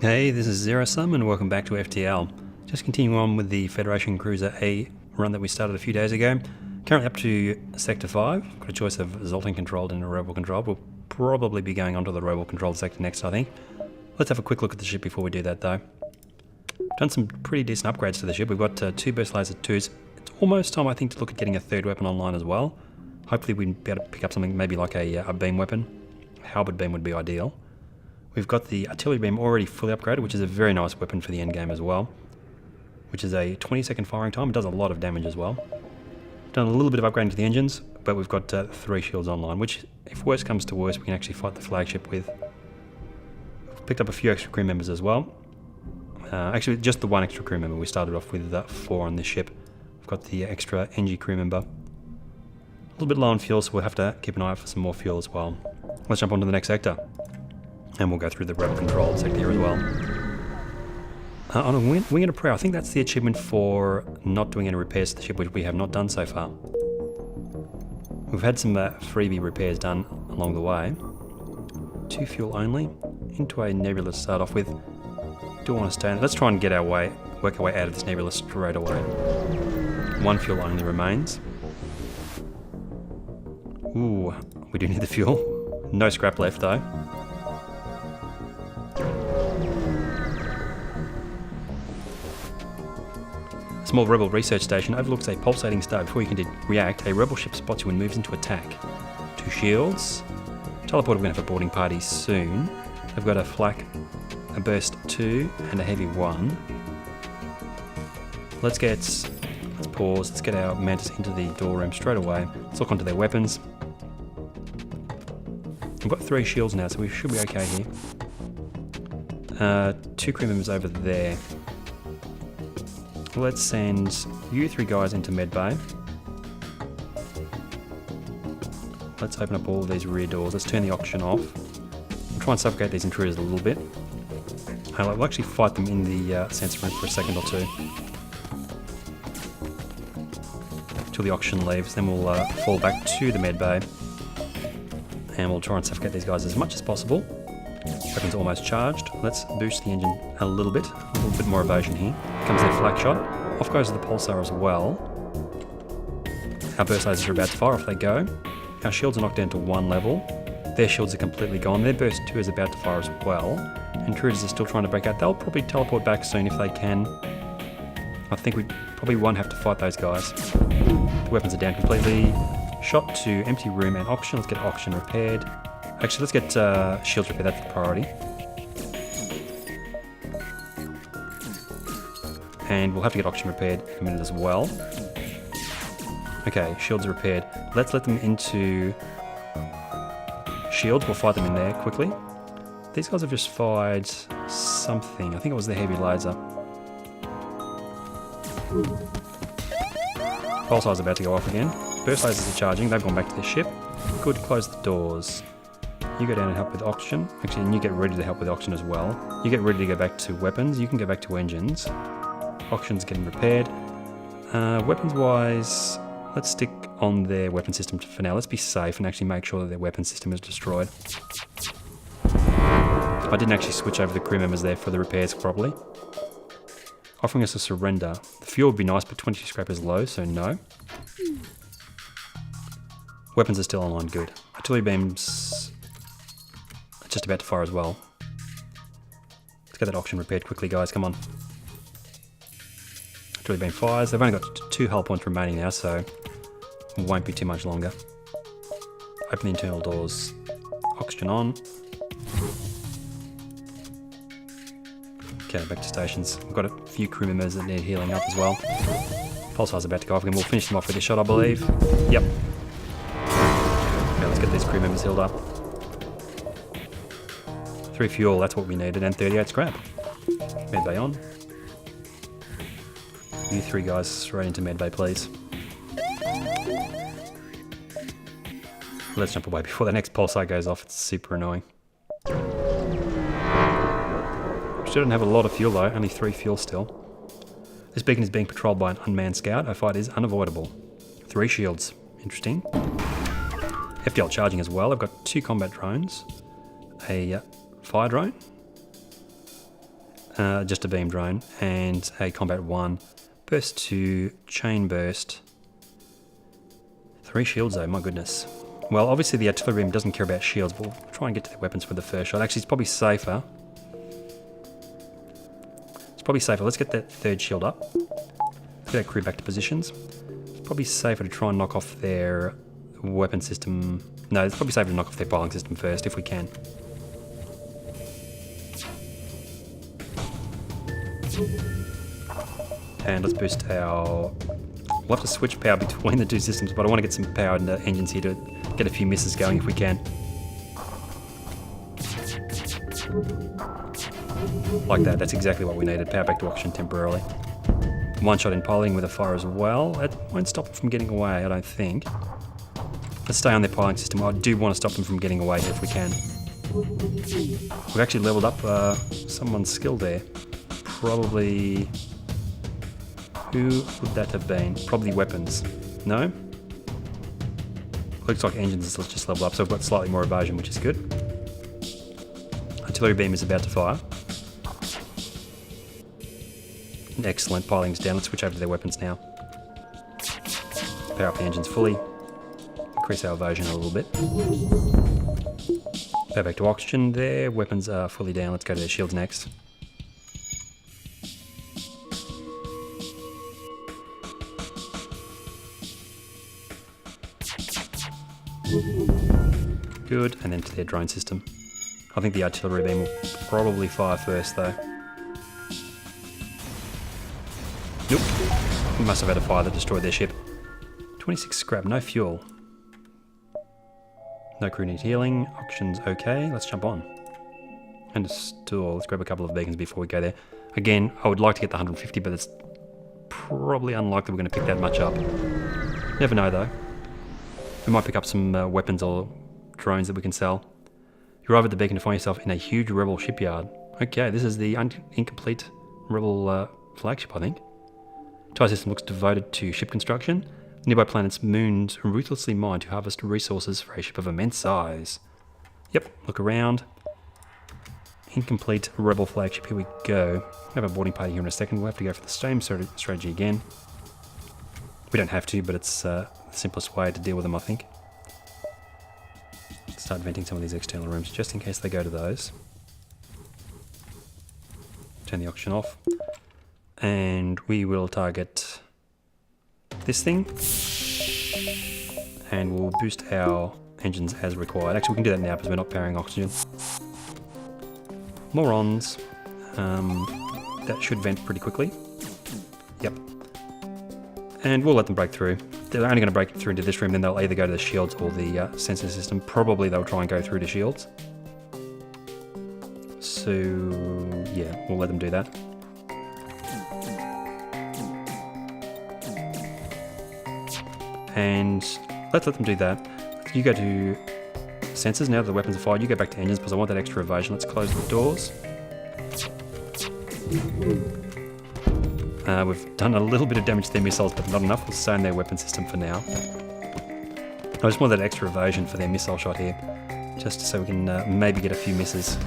Hey, this is Zero Sum and welcome back to FTL. Just continuing on with the Federation Cruiser A run that we started a few days ago. Currently up to Sector 5. Got a choice of Zoltan controlled and Rebel controlled. We'll probably be going on to the Rebel controlled sector next, I think. Let's have a quick look at the ship before we do that though. Done some pretty decent upgrades to the ship. We've got 2 burst laser 2s. It's almost time, I think, to look at getting a 3rd weapon online as well. Hopefully we'd be able to pick up something maybe like a beam weapon. Halberd beam would be ideal. We've got the artillery beam already fully upgraded, which is a very nice weapon for the end game as well. Which is a 20-second firing time. It does a lot of damage as well. Done a little bit of upgrading to the engines, but we've got 3 shields online, which, if worse comes to worse, we can actually fight the flagship with. We've picked up a few extra crew members as well. Actually, just the 1 extra crew member. We started off with 4 on this ship. We've got the extra NG crew member. A little bit low on fuel, so we'll have to keep an eye out for some more fuel as well. Let's jump on to the next sector. And we'll go through the Rebel controlled sector here as well. On a Wing and a Prayer, I think that's the achievement for not doing any repairs to the ship, which we have not done so far. We've had some freebie repairs done along the way. 2 fuel only. Into a nebula to start off with. Do want to stay in. Let's try and get our way, work our way out of this nebula straight away. 1 fuel only remains. Ooh, we do need the fuel. No scrap left though. Small Rebel research station overlooks a pulsating star. Before you can react, a Rebel ship spots you and moves into attack. 2 shields. Teleport, we're going to have a boarding party soon. They've got a flak, a burst 2, and a heavy 1. Let's pause. Let's get our Mantis into the door room straight away. Let's look onto their weapons. We've got 3 shields now, so we should be okay here. 2 crew members over there. Let's send you 3 guys into medbay. Let's open up all of these rear doors. Let's turn the oxygen off. We'll try and suffocate these intruders a little bit. We'll actually fight them in the sensor room for a second or 2. Till the oxygen leaves. Then we'll fall back to the medbay. And we'll try and suffocate these guys as much as possible. Weapon's almost charged. Let's boost the engine a little bit more evasion here. Comes their flak shot. Off goes the pulsar as well. Our burst lasers are about to fire. Off they go. Our shields are knocked down to 1 level. Their shields are completely gone. Their burst 2 is about to fire as well. Intruders are still trying to break out. They'll probably teleport back soon if they can. I think we probably won't have to fight those guys. The weapons are down completely. Shot to empty room and oxygen. Let's get oxygen repaired. Actually, let's get shields repaired. That's the priority. And we'll have to get oxygen repaired in a minute as well. Okay, shields are repaired. Let's let them into shields. We'll fight them in there quickly. These guys have just fired something. I think it was the heavy laser. Pulsar's about to go off again. Burst lasers are charging. They've gone back to their ship. Good, close the doors. You go down and help with oxygen. Actually, and you get ready to help with oxygen as well. You get ready to go back to weapons. You can go back to engines. Oxygen's getting repaired. Weapons-wise, let's stick on their weapon system for now. Let's be safe and actually make sure that their weapon system is destroyed. I didn't actually switch over the crew members there for the repairs properly. Offering us a surrender. The fuel would be nice, but 22 scrap is low, so no. Weapons are still online, good. Artillery beams are just about to fire as well. Let's get that oxygen repaired quickly, guys, come on. Artillery beam fires. They've only got 2 hull points remaining now, so it won't be too much longer. Open the internal doors. Oxygen on. Okay, back to stations. We've got a few crew members that need healing up as well. Pulsar's about to go off again. We'll finish them off with a shot, I believe. Yep. Okay, let's get these crew members healed up. 3 fuel, that's what we needed, and 38 scrap. Medbay on. You 3 guys straight into medbay, please. Let's jump away before the next pulsar goes off. It's super annoying. Shouldn't have a lot of fuel though, only 3 fuel still. This beacon is being patrolled by an unmanned scout. A fight is unavoidable. 3 shields. Interesting. FTL charging as well. I've got 2 combat drones. A fire drone. just a beam drone, and a combat 1. Burst 2, chain burst. 3 shields though, my goodness. Well, obviously the artillery beam doesn't care about shields, but we'll try and get to the weapons for the first shot. Actually, it's probably safer. Let's get that 3rd shield up. Let's get our crew back to positions. It's probably safer to try and knock off their weapon system. No, it's probably safer to knock off their piling system first, if we can. And let's boost our... We'll have to switch power between the 2 systems, but I want to get some power in the engines here to get a few misses going if we can. Like that, that's exactly what we needed. Power back to oxygen temporarily. 1 shot in piling with a fire as well. It won't stop them from getting away, I don't think. Let's stay on their piling system. I do want to stop them from getting away if we can. We've actually leveled up someone's skill there. Probably... Who would that have been? Probably weapons. No? Looks like engines is just leveled up, so we've got slightly more evasion, which is good. Artillery beam is about to fire. Excellent, piling's down. Let's switch over to their weapons now. Power up the engines fully. Increase our evasion a little bit. Go back to oxygen there. Weapons are fully down. Let's go to their shields next. Good, and then to their drone system. I think the artillery beam will probably fire first though. Nope. We must have had a fire that destroyed their ship. 26 scrap, no fuel. No crew need healing. Oxygen's okay. Let's jump on. And a store. Let's grab a couple of beacons before we go there. Again, I would like to get the 150, but it's probably unlikely we're going to pick that much up. Never know though. We might pick up some weapons or drones that we can sell. You arrive at the beacon to find yourself in a huge rebel shipyard. Okay, this is the incomplete rebel flagship, I think. TIE system looks devoted to ship construction. Nearby planets' moons ruthlessly mine to harvest resources for a ship of immense size. Yep, look around. Incomplete rebel flagship, here we go. We have a boarding party here in a second. We'll have to go for the same strategy again. We don't have to, but it's the simplest way to deal with them, I think. Start venting some of these external rooms just in case they go to those. Turn the oxygen off. And we will target this thing. And we'll boost our engines as required. Actually, we can do that now because we're not powering oxygen. Morons. That should vent pretty quickly. Yep. And we'll let them break through. They're only going to break through into this room, then they'll either go to the shields or the sensor system. Probably they'll try and go through to shields. So, yeah, we'll let them do that. And let's let them do that. You go to sensors now that the weapons are fired. You go back to engines because I want that extra evasion. Let's close the doors. We've done a little bit of damage to their missiles, but not enough. We'll stay in their weapon system for now. I just want that extra evasion for their missile shot here, just so we can maybe get a few misses.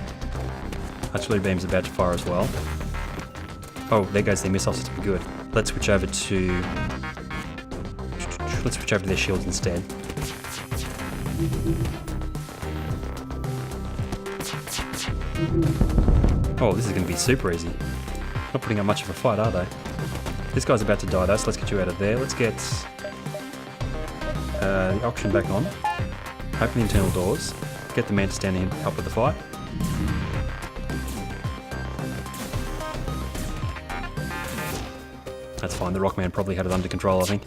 Artillery beam's about to fire as well. Oh, there goes their missile system. Good. Let's switch over to their shields instead. Oh, this is going to be super easy. Not putting up much of a fight, are they? This guy's about to die though, so let's get you out of there. Let's get the oxygen back on. Open the internal doors. Get the man to stand in and help with the fight. That's fine, the Rockman probably had it under control, I think.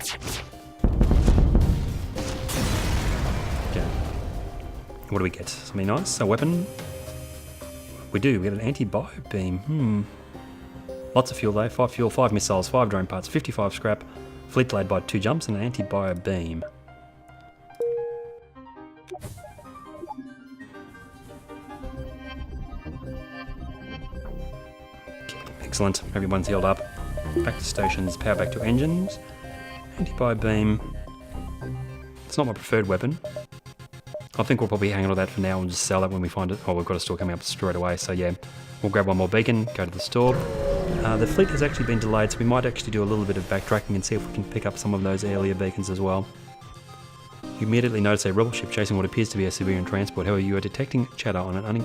Okay. What do we get? Something nice? A weapon? We do, we get an anti-bio beam. Lots of fuel though, 5 fuel, 5 missiles, 5 drone parts, 55 scrap, fleet delayed by 2 jumps, and an anti-bio beam. Okay, excellent, everyone's healed up. Back to stations, power back to engines. Anti-bio beam. It's not my preferred weapon. I think we'll probably hang on to that for now and just sell it when we find it. Oh, we've got a store coming up straight away, so yeah. We'll grab one more beacon, go to the store. The fleet has actually been delayed, so we might actually do a little bit of backtracking and see if we can pick up some of those earlier beacons as well. You immediately notice a rebel ship chasing what appears to be a civilian transport. However, you are detecting chatter on an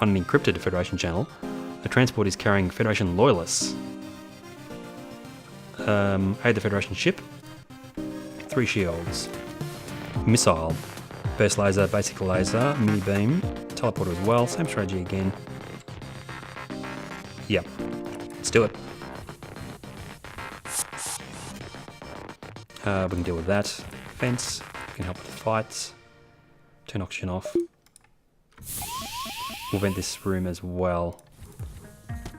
unencrypted Federation channel. The transport is carrying Federation loyalists. Aid the Federation ship. 3 shields. Missile. Burst laser, basic laser, mini beam, teleporter as well. Same strategy again. Yep. Let's do it. We can deal with that. Fence. We can help with the fights. Turn oxygen off. We'll vent this room as well,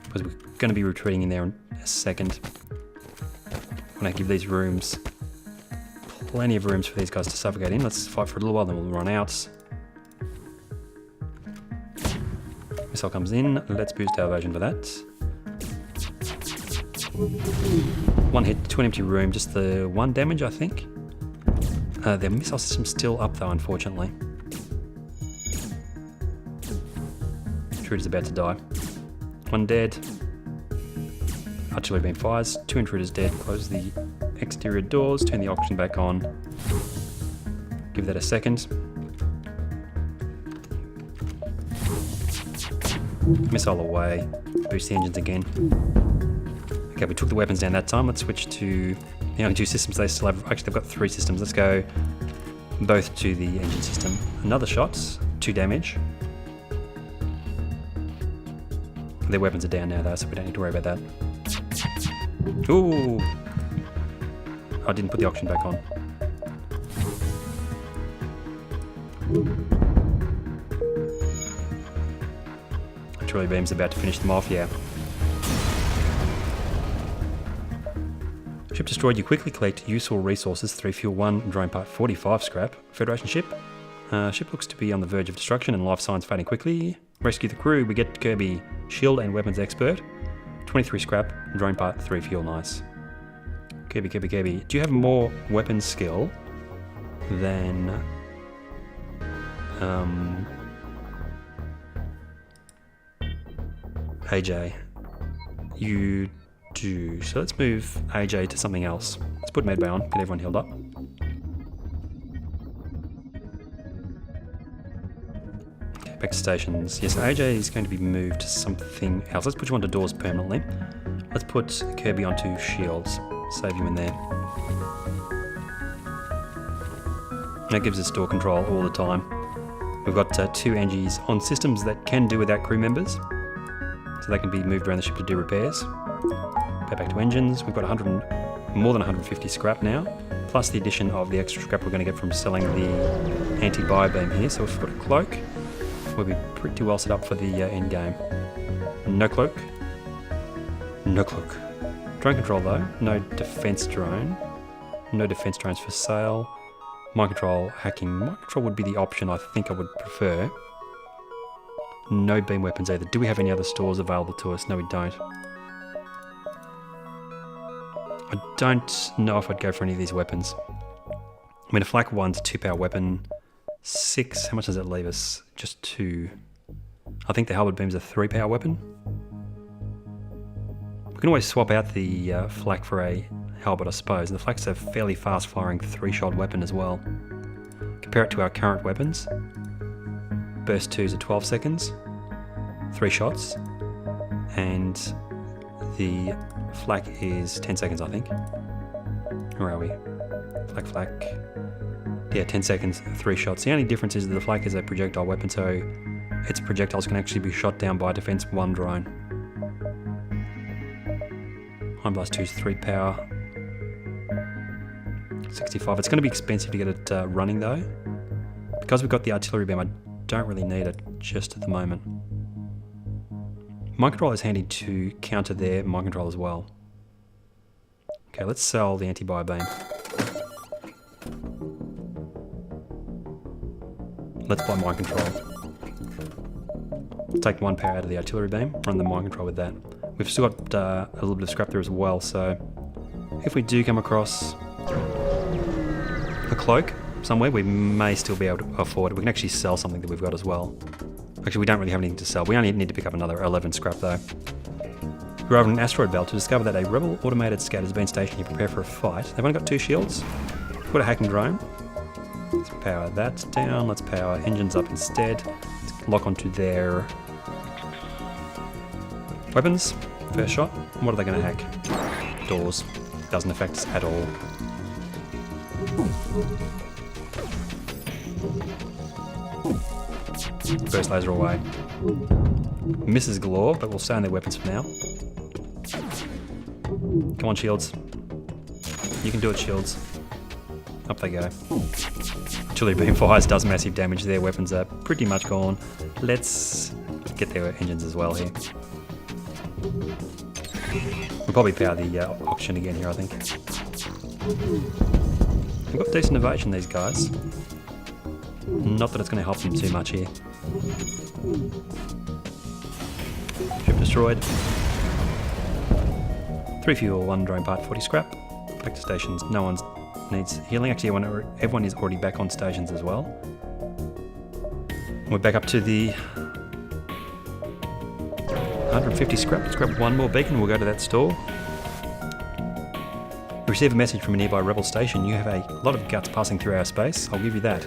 because we're going to be retreating in there in a second. I'm going to give these rooms plenty of rooms for these guys to suffocate in. Let's fight for a little while, then we'll run out. Missile comes in. Let's boost our evasion for that. 1 hit, 2 empty room, just the 1 damage, I think. Their missile system's still up though, unfortunately. Intruder's about to die. 1 dead. Artillery beam fires. 2 intruders dead. Close the exterior doors. Turn the oxygen back on. Give that a second. Missile away. Boost the engines again. Okay, we took the weapons down that time. Let's switch to the only 2 systems they still have. Actually, they've got 3 systems. Let's go both to the engine system. Another shot. 2 damage. Their weapons are down now though, so we don't need to worry about that. Ooh! I didn't put the oxygen back on. Artillery beam's about to finish them off, yeah. Ship destroyed. You quickly collect useful resources. 3 fuel, 1 drone part, 45 scrap. Federation ship. Ship looks to be on the verge of destruction and life signs fading quickly. Rescue the crew. We get Kirby, shield and weapons expert. 23 scrap, drone part, 3 fuel, nice. Kirby. Do you have more weapons skill than AJ? You do. So let's move AJ to something else. Let's put medbay on, get everyone healed up. Okay, back to stations. Yes, AJ is going to be moved to something else. Let's put you onto doors permanently. Let's put Kirby onto shields. Save you in there. That gives us door control all the time. We've got 2 Angies on systems that can do without crew members, so they can be moved around the ship to do repairs. Go back to engines. We've got more than 150 scrap now, plus the addition of the extra scrap we're going to get from selling the anti-bio beam here. So if we've got a cloak, we'll be pretty well set up for the end game. No cloak. No cloak. Drone control though. No defense drone. No defense drones for sale. Mind control, hacking. Mind control would be the option I think I would prefer. No beam weapons either. Do we have any other stores available to us? No, we don't. I don't know if I'd go for any of these weapons. I mean, a flak 1's a 2-power weapon. 6, how much does that leave us? Just 2. I think the halberd beam's a 3-power weapon. We can always swap out the flak for a halberd, I suppose. And the flak's a fairly fast-firing 3-shot weapon as well. Compare it to our current weapons. Burst 2's at 12 seconds. 3 shots. And the flak is 10 seconds, I think. Where are we? Flak. Yeah, 10 seconds, 3 shots. The only difference is that the flak is a projectile weapon, so its projectiles can actually be shot down by defense 1 drone. Iron Blast 2's 3-power. 65. It's going to be expensive to get it running though. Because we've got the artillery beam, I don't really need it just at the moment. Mind control is handy to counter their mind control as well. Okay, let's sell the anti-bio beam. Let's buy mind control. Take 1 power out of the artillery beam, run the mind control with that. We've still got a little bit of scrap there as well, so if we do come across a cloak, somewhere, we may still be able to afford it. We can actually sell something that we've got as well. Actually, we don't really have anything to sell. We only need to pick up another 11 scrap though. We arrive on an asteroid belt to discover that a rebel automated scout has been stationed here. Prepare for a fight. They've only got 2 shields. Put a hacking drone. Let's power that down. Let's power engines up instead. Let's lock onto their weapons. First shot. What are they going to hack? Doors. Doesn't affect us at all. Burst laser away. Misses galore, but we'll stay on their weapons for now. Come on, shields. You can do it, shields. Up they go. Artillery beam fires does massive damage. Their weapons are pretty much gone. Let's get their engines as well here. We'll probably power the auction again here, I think. They've got decent evasion, these guys. Not that it's going to help them too much here. Ship destroyed. 3 fuel, 1 drone part, 40 scrap. Back to stations. No one needs healing. Actually, everyone is already back on stations as well. We're back up to the 150 scrap. Let's grab 1 more beacon. We'll go to that store. We receive a message from a nearby rebel station. You have a lot of guts passing through our space. I'll give you that.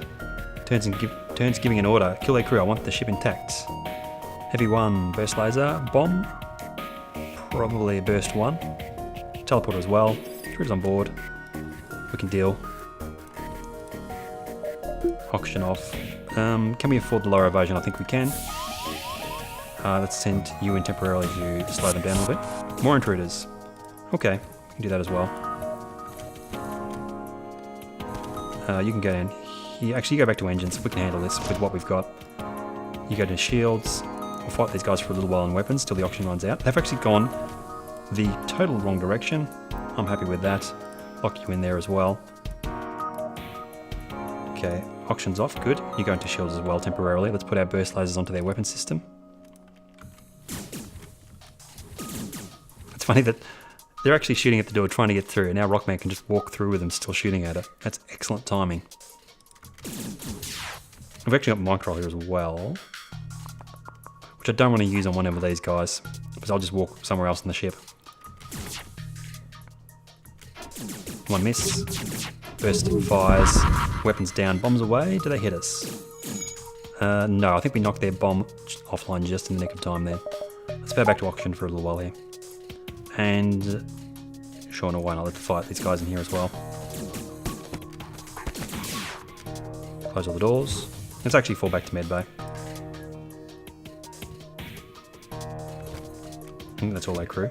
Turns giving an order. Kill their crew. I want the ship intact. Heavy 1. Burst laser. Bomb. Probably a burst 1. Teleporter as well. Troops on board. We can deal. Auction off. Can we afford the lower evasion? I think we can. Let's send you in temporarily to slow them down a little bit. More intruders. Okay, we can do that as well. You can go down here. Actually, you go back to engines. We can handle this with what we've got. You go to shields. We'll fight these guys for a little while in weapons till the auction runs out. They've actually gone the total wrong direction. I'm happy with that. Lock you in there as well. Okay, auction's off. Good. You go into shields as well temporarily. Let's put our burst lasers onto their weapon system. It's funny that they're actually shooting at the door, trying to get through, and now Rockman can just walk through with them still shooting at it. That's excellent timing. We've actually got micro here as well, which I don't want to use on one of these guys, because I'll just walk somewhere else on the ship. 1 miss. Burst fires. Weapons down. Bombs away. Do they hit us? No, I think we knocked their bomb offline just in the nick of time there. Let's go back to auction for a little while here. And sure, no, why not? Let's fight these guys in here as well. Close all the doors. Let's actually fall back to medbay. I think that's all their crew.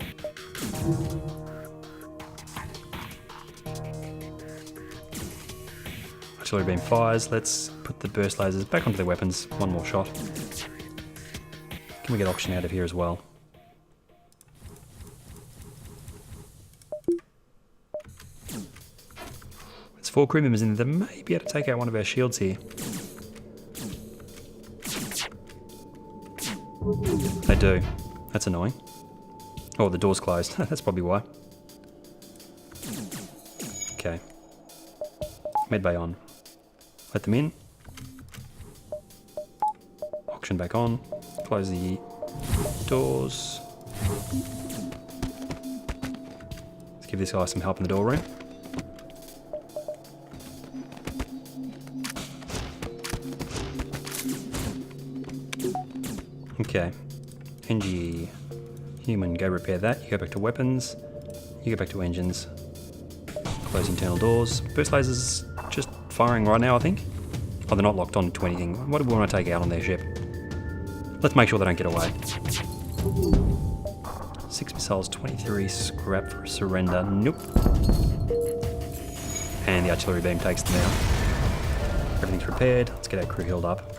Artillery beam fires. Let's put the burst lasers back onto their weapons. 1 more shot. Can we get auction out of here as well? There's 4 crew members in there that may be able to take out one of our shields here. They do. That's annoying. Oh, the door's closed. That's probably why. Okay. Medbay on. Let them in. Auction back on. Close the doors. Let's give this guy some help in the door room. Okay. NG. Human, go repair that. You go back to weapons. You go back to engines. Close internal doors. Burst lasers just firing right now, I think. Oh, they're not locked on to anything. What do we want to take out on their ship? Let's make sure they don't get away. 6 missiles, 23 scrap for surrender. Nope. And the artillery beam takes them out. Everything's repaired. Let's get our crew healed up.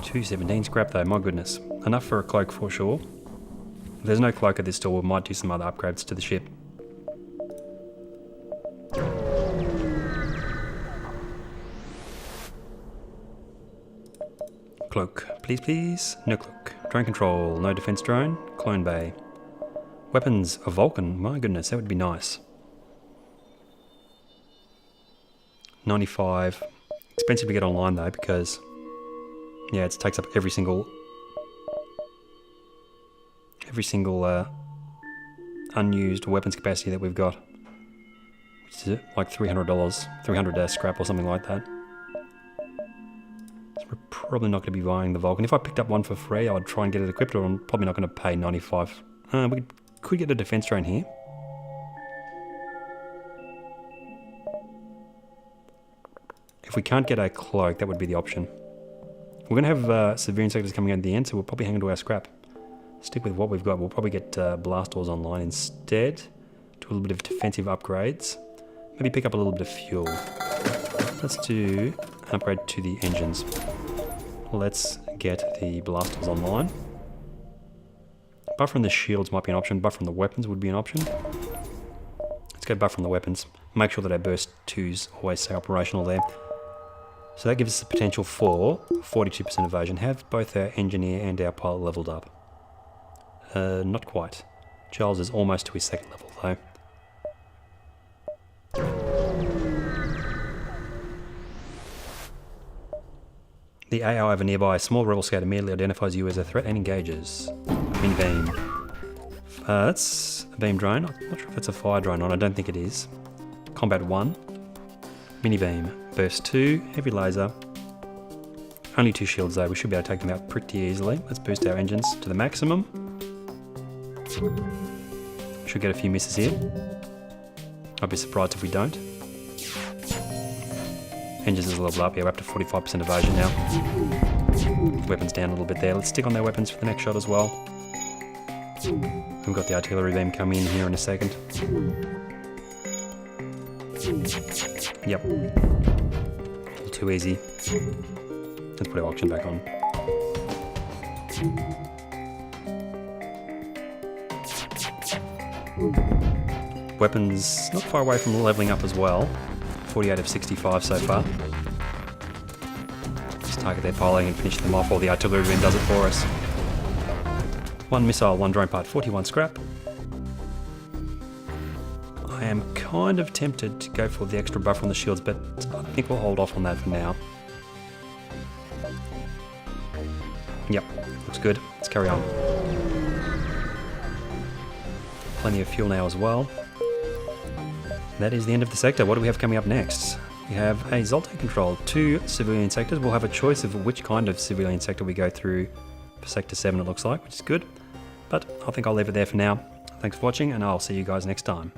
217 scrap though, my goodness. Enough for a cloak for sure. If there's no cloak at this store, we might do some other upgrades to the ship. Cloak, please, please. No cloak. Drone control, no defense drone. Clone bay. Weapons, a Vulcan. My goodness, that would be nice. 95. Expensive to get online though, because yeah, it takes up every single unused weapons capacity that we've got, which is like $300, 300 scrap or something like that. So we're probably not going to be buying the Vulcan. If I picked up one for free, I would try and get it equipped, or I'm probably not going to pay 95. We could get a defense drone here. If we can't get a cloak, that would be the option. We're going to have civilian sectors coming out at the end, so we'll probably hang on to our scrap. Stick with what we've got. We'll probably get blast doors online instead. Do a little bit of defensive upgrades. Maybe pick up a little bit of fuel. Let's do an upgrade to the engines. Let's get the blast doors online. Buffering the shields might be an option. Buffering the weapons would be an option. Let's go buffering the weapons. Make sure that our burst 2s always stay operational there. So that gives us the potential for 42% evasion. Have both our engineer and our pilot leveled up. Not quite. Giles is almost to his second level though. The AO over nearby, a small rebel scout immediately identifies you as a threat and engages. Mini beam. That's a beam drone. I'm not sure if it's a fire drone or not. I don't think it is. Combat 1. Mini beam. Burst 2. Heavy laser. Only 2 shields though. We should be able to take them out pretty easily. Let's boost our engines to the maximum. Should get a few misses here. I'd be surprised if we don't. Engines is leveled up. Yeah, we're up to 45% evasion now. Weapons down a little bit there. Let's stick on their weapons for the next shot as well. We've got the artillery beam coming in here in a second. Yep. All too easy. Let's put our auction back on. Weapons not far away from leveling up as well. 48 of 65 so far. Just target their piloting and finish them off, or the artillery beam does it for us. 1 missile, 1 drone part, 41 scrap. I am kind of tempted to go for the extra buffer on the shields, but I think we'll hold off on that for now. Yep, looks good. Let's carry on. Plenty of fuel now as well. That is the end of the sector. What do we have coming up next? We have a Zoltan control, 2 civilian sectors. We'll have a choice of which kind of civilian sector we go through for Sector 7 it looks like, which is good. But I think I'll leave it there for now. Thanks for watching, and I'll see you guys next time.